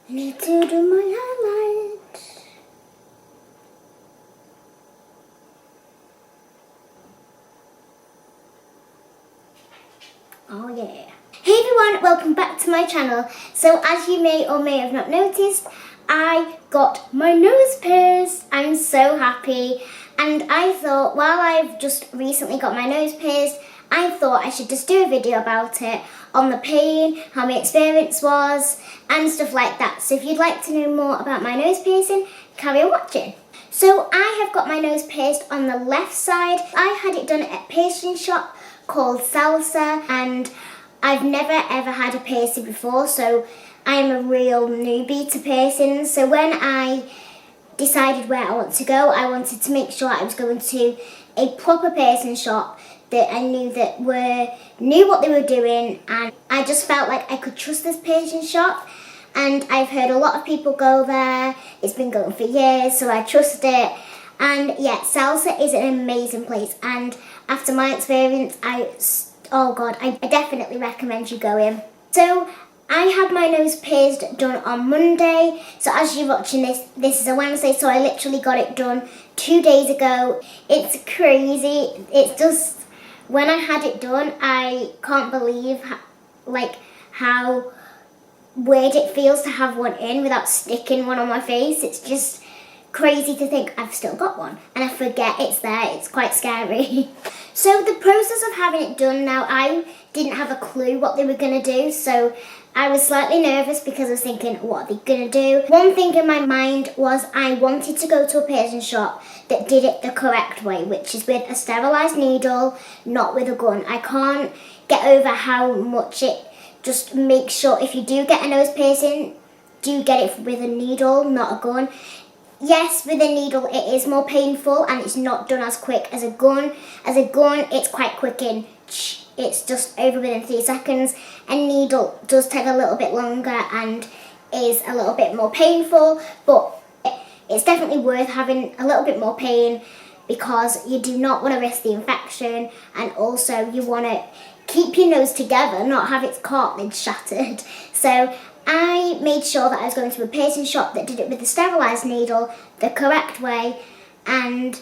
I need to do my highlight. Oh yeah. Hey everyone, welcome back to my channel. So as you may or may have not noticed, I got my nose pierced. I'm so happy. And I thought, while I've just recently got my nose pierced, I thought I should just do a video about it, on the pain, how my experience was, and stuff like that. So if you'd like to know more about my nose piercing, carry on watching. So I have got my nose pierced on the left side. I had it done at a piercing shop called Salsa, and I've never ever had a piercing before, so I'm a real newbie to piercings. So when I decided where I want to go, I wanted to make sure I was going to a proper piercing shop that I knew knew what they were doing, and I just felt like I could trust this piercing shop. And I've heard a lot of people go there. It's been going for years, so I trust it. And yeah, Salsa is an amazing place, and after my experience, oh God, I definitely recommend you going. So I had my nose pierced done on Monday. So as you're watching this is a Wednesday, so I literally got it done 2 days ago. It's crazy. It's just, when I had it done, I can't believe how weird it feels to have one in without sticking one on my face. It's just crazy to think I've still got one and I forget it's there. It's quite scary. So the process of having it done now, I didn't have a clue what they were going to do, so I was slightly nervous because I was thinking, what are they going to do? One thing in my mind was I wanted to go to a piercing shop that did it the correct way, which is with a sterilised needle, not with a gun. I can't get over how much it just makes sure if you do get a nose piercing, do get it with a needle, not a gun. Yes, with a needle it is more painful and it's not done as quick as a gun. As a gun, it's quite quick in, it's just over within 3 seconds. A needle does take a little bit longer and is a little bit more painful, but it's definitely worth having a little bit more pain because you do not want to risk the infection, and also you want to keep your nose together, not have its cartilage shattered. So I made sure that I was going to a piercing shop that did it with the sterilised needle the correct way, and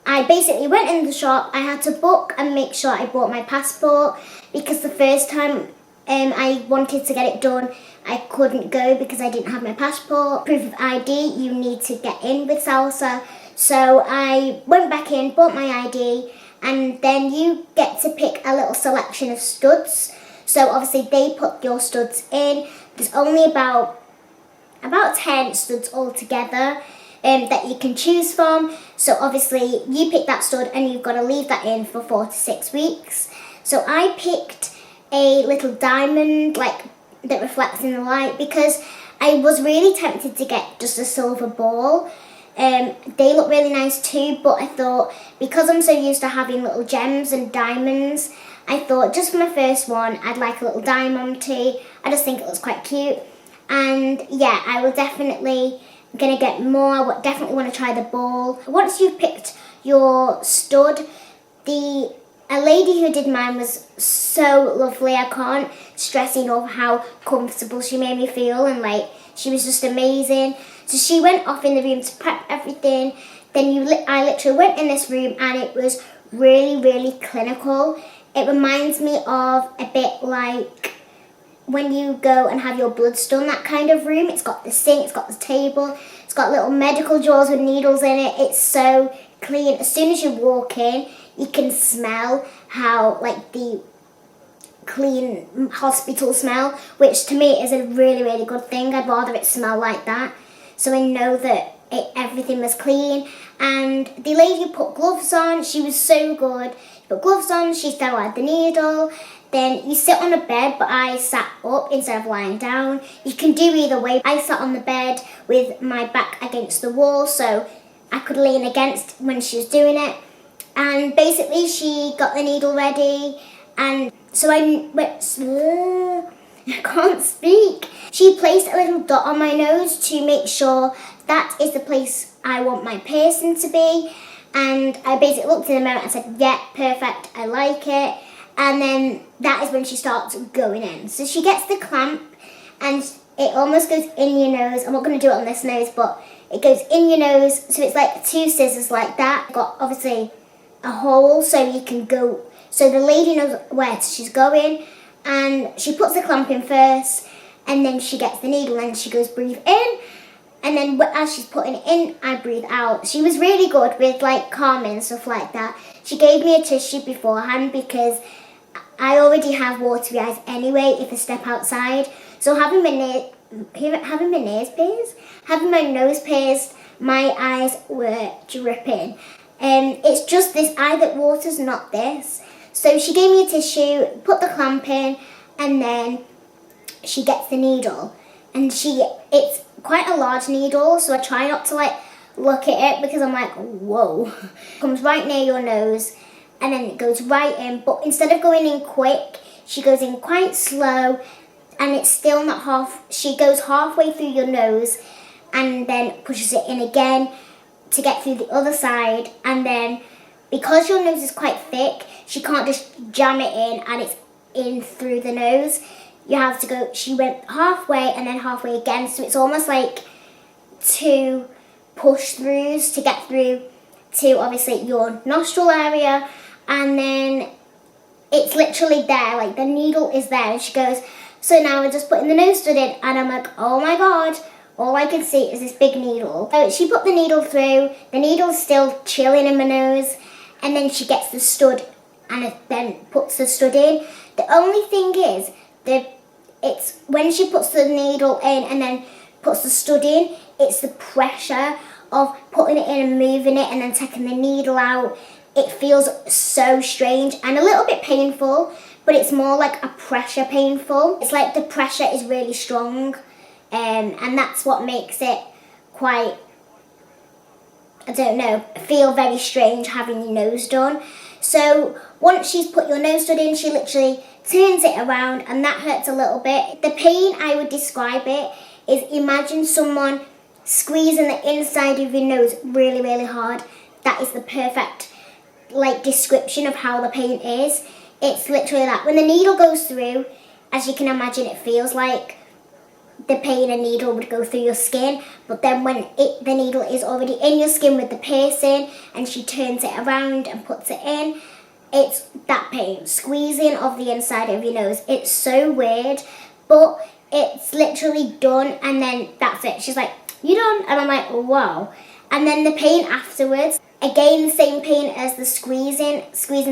I basically went in the shop. I had to book and make sure I bought my passport because the first time I wanted to get it done, I couldn't go because I didn't have my passport. Proof of ID, you need to get in with Salsa. So I went back in, bought my ID, and then you get to pick a little selection of studs. So obviously they put your studs in. There's only about 10 studs altogether that you can choose from. So obviously you pick that stud and you've got to leave that in for 4 to 6 weeks. So I picked a little diamond that reflects in the light because I was really tempted to get just a silver ball. They look really nice too, but I thought because I'm so used to having little gems and diamonds, I thought just for my first one I'd like a little diamond tee. I just think it looks quite cute. And yeah, I will definitely gonna get more. I would definitely want to try the ball. Once you've picked your stud, a lady who did mine was so lovely. I can't stress enough how comfortable she made me feel, and she was just amazing. So she went off in the room to prep everything. Then I literally went in this room and it was really, really clinical. It reminds me of a bit like when you go and have your bloods done, that kind of room. It's got the sink, it's got the table, it's got little medical drawers with needles in it. It's so clean. As soon as you walk in, you can smell how the clean hospital smell, which to me is a really, really good thing. I'd rather it smell like that. So I know that everything was clean. And the lady put gloves on. She was so good. She put gloves on, she sterilised the needle. Then you sit on a bed, but I sat up instead of lying down. You can do either way. I sat on the bed with my back against the wall so I could lean against when she was doing it. And basically she got the needle ready, and so I went, I can't speak. She placed a little dot on my nose to make sure that is the place I want my piercing to be. And I basically looked in the mirror and said, yeah, perfect, I like it. And then that is when she starts going in. So she gets the clamp and it almost goes in your nose. I'm not going to do it on this nose, but it goes in your nose. So it's like 2 scissors like that. Got obviously a hole so you can go, so the lady knows where she's going, and she puts the clamp in first, and then she gets the needle and she goes breathe in, and then as she's putting it in, I breathe out. She was really good with like calming and stuff like that. She gave me a tissue beforehand because I already have watery eyes anyway if I step outside. So having my nose pierced, my eyes were dripping. It's just this eye that waters, not this. So she gave me a tissue, put the clamp in, and then she gets the needle. And it's quite a large needle, so I try not to like look at it because I'm like, whoa. It comes right near your nose, and then it goes right in. But instead of going in quick, she goes in quite slow, and it's still not half. She goes halfway through your nose, and then pushes it in again to get through the other side. And then because your nose is quite thick, she can't just jam it in and it's in through the nose. You have to go, she went halfway and then halfway again, so it's almost like 2 push throughs to get through to obviously your nostril area. And then it's literally there, like the needle is there, and she goes, so now we're just putting the nose stud in. And I'm like, oh my god, all I can see is this big needle. So she put the needle through, the needle's still chilling in my nose, and then she gets the stud and then puts the stud in. The only thing is, it's when she puts the needle in and then puts the stud in, it's the pressure of putting it in and moving it and then taking the needle out. It feels so strange and a little bit painful, but it's more like a pressure painful. It's like the pressure is really strong, and that's what makes it quite, I don't know, feel very strange having your nose done. So once she's put your nose stud in, she literally turns it around, and that hurts a little bit. The pain, I would describe it, is imagine someone squeezing the inside of your nose really, really hard. That is the perfect like description of how the pain is. It's literally that. When the needle goes through, as you can imagine, it feels like the pain a needle would go through your skin, but then when the needle is already in your skin with the piercing and she turns it around and puts it in, it's that pain, squeezing of the inside of your nose. It's so weird, but it's literally done, and then that's it. She's like, you done? And I'm like, wow. And then the pain afterwards, again the same pain as the squeezing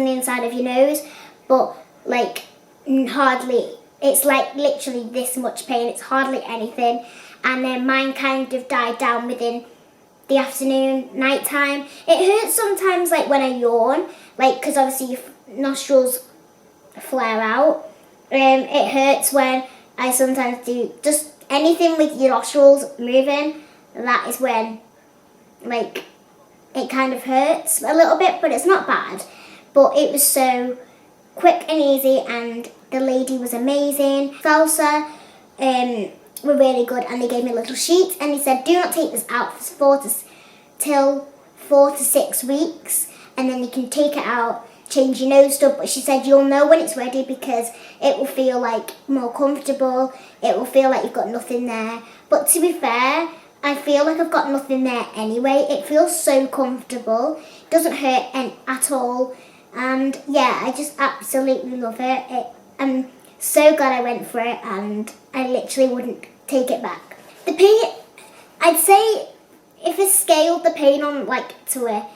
the inside of your nose, but like hardly. It's like literally this much pain. It's hardly anything. And then mine kind of died down within the afternoon, night time. It hurts sometimes like when I yawn, like because obviously your nostrils flare out. It hurts when I sometimes do just anything with your nostrils moving. That is when like it kind of hurts a little bit, but it's not bad. But it was so quick and easy, and the lady was amazing. Salsa were really good, and they gave me a little sheet, and they said, do not take this out for 4 to 6 weeks, and then you can take it out, change your nose stud. But she said you'll know when it's ready because it will feel like more comfortable. It will feel like you've got nothing there. But to be fair, I feel like I've got nothing there anyway. It feels so comfortable. It doesn't hurt at all. And yeah, I just absolutely love it. I'm so glad I went for it, and I literally wouldn't take it back. The pain, I'd say if I scaled the pain on like to a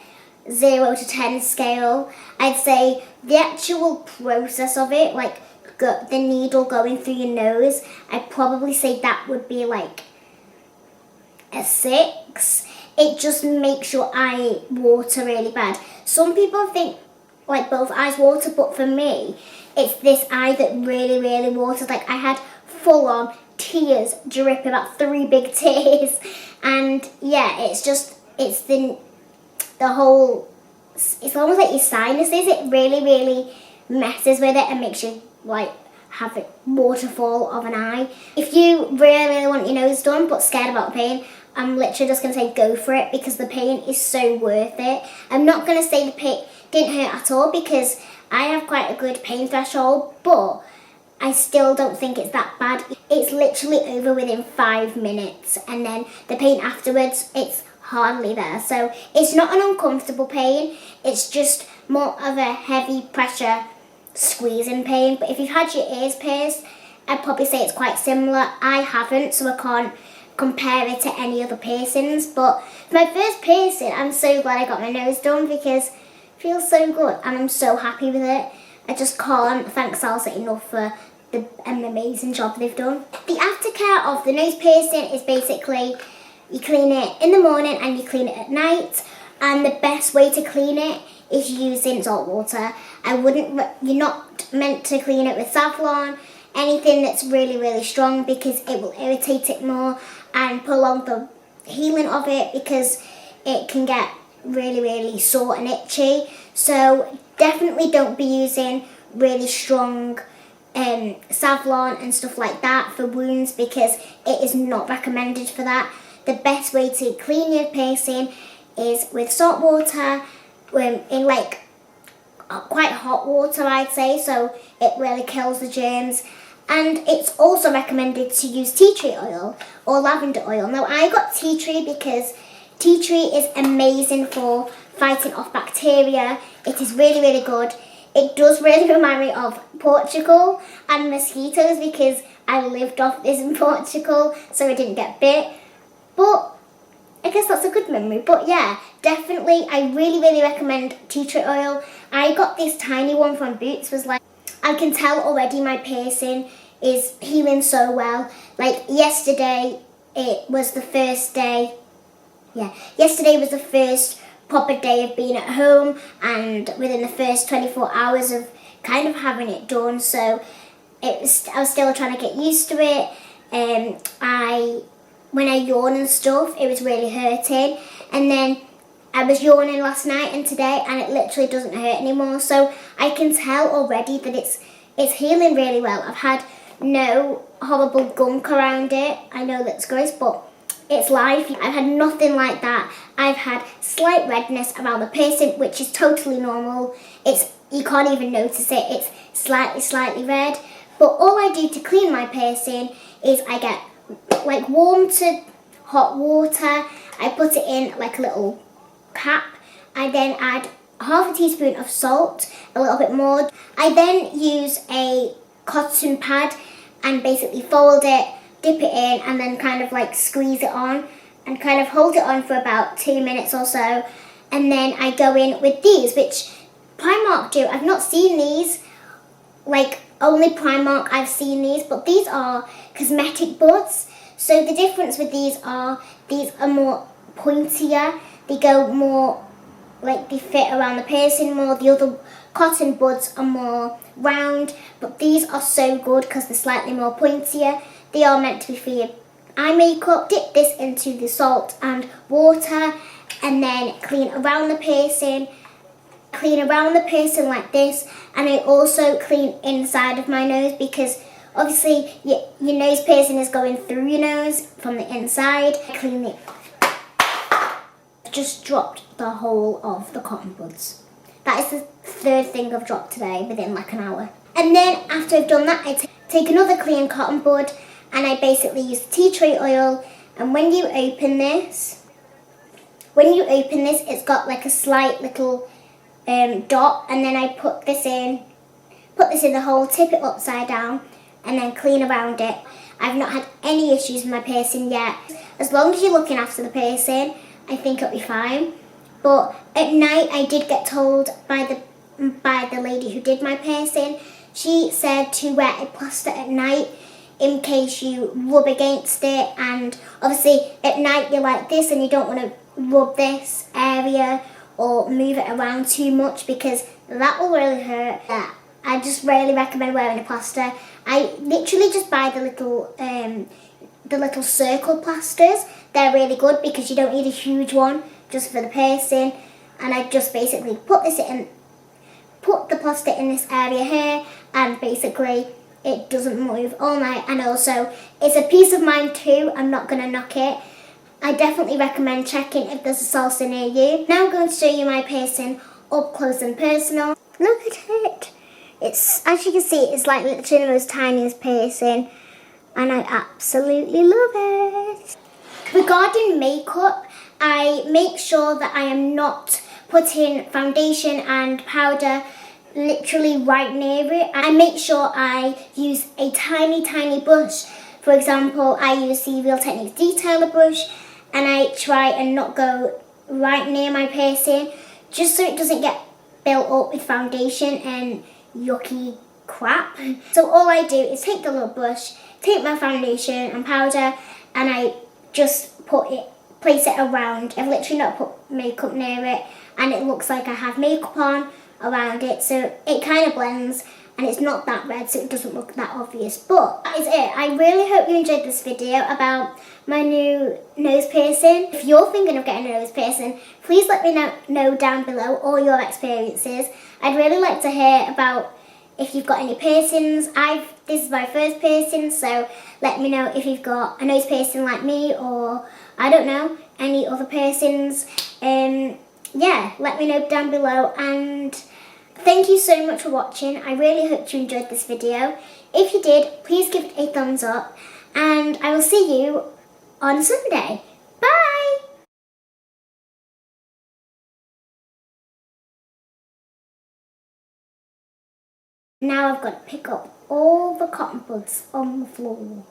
0 to 10 scale, I'd say the actual process of it, like the needle going through your nose, I'd probably say that would be like a 6. It just makes your eye water really bad. Some people think like both eyes water, but for me, it's this eye that really, really waters. Like I had full on tears dripping, about 3 big tears. And yeah, it's the whole, it's almost like your sinuses. It really, really messes with it and makes you like have a waterfall of an eye. If you really, really want your nose done but scared about pain, I'm literally just going to say go for it, because the pain is so worth it. I'm not going to say the pain didn't hurt at all, because I have quite a good pain threshold, but I still don't think it's that bad. It's literally over within 5 minutes, and then the pain afterwards, it's hardly there. So it's not an uncomfortable pain, it's just more of a heavy pressure squeezing pain. But if you've had your ears pierced, I'd probably say it's quite similar. I haven't, so I can't compare it to any other piercings. But for my first piercing, I'm so glad I got my nose done because it feels so good and I'm so happy with it. I just can't thank Salsa enough for an amazing job they've done. The aftercare of the nose piercing is basically you clean it in the morning and you clean it at night, and the best way to clean it is using salt water. You're not meant to clean it with Savlon, anything that's really, really strong, because it will irritate it more and prolong the healing of it, because it can get really, really sore and itchy. So definitely don't be using really strong Savlon and stuff like that for wounds, because it is not recommended for that. The best way to clean your piercing is with salt water, in like quite hot water, I'd say, so it really kills the germs. And it's also recommended to use tea tree oil or lavender oil. Now, I got tea tree because tea tree is amazing for fighting off bacteria. It is really, really good. It does really remind me of Portugal and mosquitoes, because I lived off this in Portugal, so I didn't get bit. But I guess that's a good memory. But yeah, definitely, I really, really recommend tea tree oil. I got this tiny one from Boots. Was like, I can tell already my piercing is healing so well. Like yesterday, it was the first day. Yeah, yesterday was the first proper day of being at home, and within the first 24 hours of kind of having it done. So I was still trying to get used to it. When I yawn and stuff, it was really hurting. And then I was yawning last night and today, and it literally doesn't hurt anymore. So I can tell already that it's healing really well. I've had no horrible gunk around it. I know that's gross, but it's life. I've had nothing like that. I've had slight redness around the piercing, which is totally normal. You can't even notice it. It's slightly red. But all I do to clean my piercing is I get like warm to hot water. I put it in like a little cap. I then add half a teaspoon of salt, a little bit more. I then use a cotton pad and basically fold it, dip it in, and then kind of like squeeze it on and kind of hold it on for about 2 minutes or so. And then I go in with these, which Primark do. I've not seen these, like only Primark I've seen these, but these are cosmetic buds. So the difference with these are more pointier. They go more, like they fit around the piercing more. The other cotton buds are more round, but these are so good because they're slightly more pointier. They are meant to be for your eye makeup. Dip this into the salt and water, and then clean around the piercing. Clean around the piercing like this, and I also clean inside of my nose, because obviously your nose piercing is going through your nose from the inside. I clean it. Just dropped the whole of the cotton buds. That is the third thing I've dropped today within like an hour. And then after I've done that, I take another clean cotton bud, and I basically use tea tree oil. And when you open this, it's got like a slight little dot, and then I put this in the hole, tip it upside down, and then clean around it. I've not had any issues with my piercing yet. As long as you're looking after the piercing, I think it'll be fine. But at night, I did get told by the lady who did my piercing, she said to wear a plaster at night in case you rub against it. And obviously at night you're like this, and you don't want to rub this area or move it around too much, because that will really hurt. I just really recommend wearing a plaster. I literally just buy the little circle plasters. They're really good because you don't need a huge one just for the piercing. And I just basically put the plaster in this area here, and basically it doesn't move all night. And also it's a peace of mind too. I'm not going to knock it. I definitely recommend checking if there's a salsa near you. Now I'm going to show you my piercing up close and personal. Look at it. It's, as you can see, it's like literally the most tiniest piercing, and I absolutely love it. Regarding makeup, I make sure that I am not putting foundation and powder literally right near it. I make sure I use a tiny brush. For example, I use the Real Techniques Detailer brush, and I try and not go right near my piercing, just so it doesn't get built up with foundation and yucky crap. So all I do is take the little brush, take my foundation and powder, and I just place it around. I've literally not put makeup near it, and it looks like I have makeup on around it, so it kind of blends, and it's not that red, so it doesn't look that obvious. But that is it. I really hope you enjoyed this video about my new nose piercing. If you're thinking of getting a nose piercing, please let me know down below all your experiences. I'd really like to hear about if you've got any piercings. This is my first piercing, so let me know if you've got a nose piercing like me, or I don't know, any other piercings. Yeah, let me know down below, and thank you so much for watching. I really hope you enjoyed this video. If you did, please give it a thumbs up, and I will see you on Sunday. Bye! Now I've got to pick up all the cotton buds on the floor.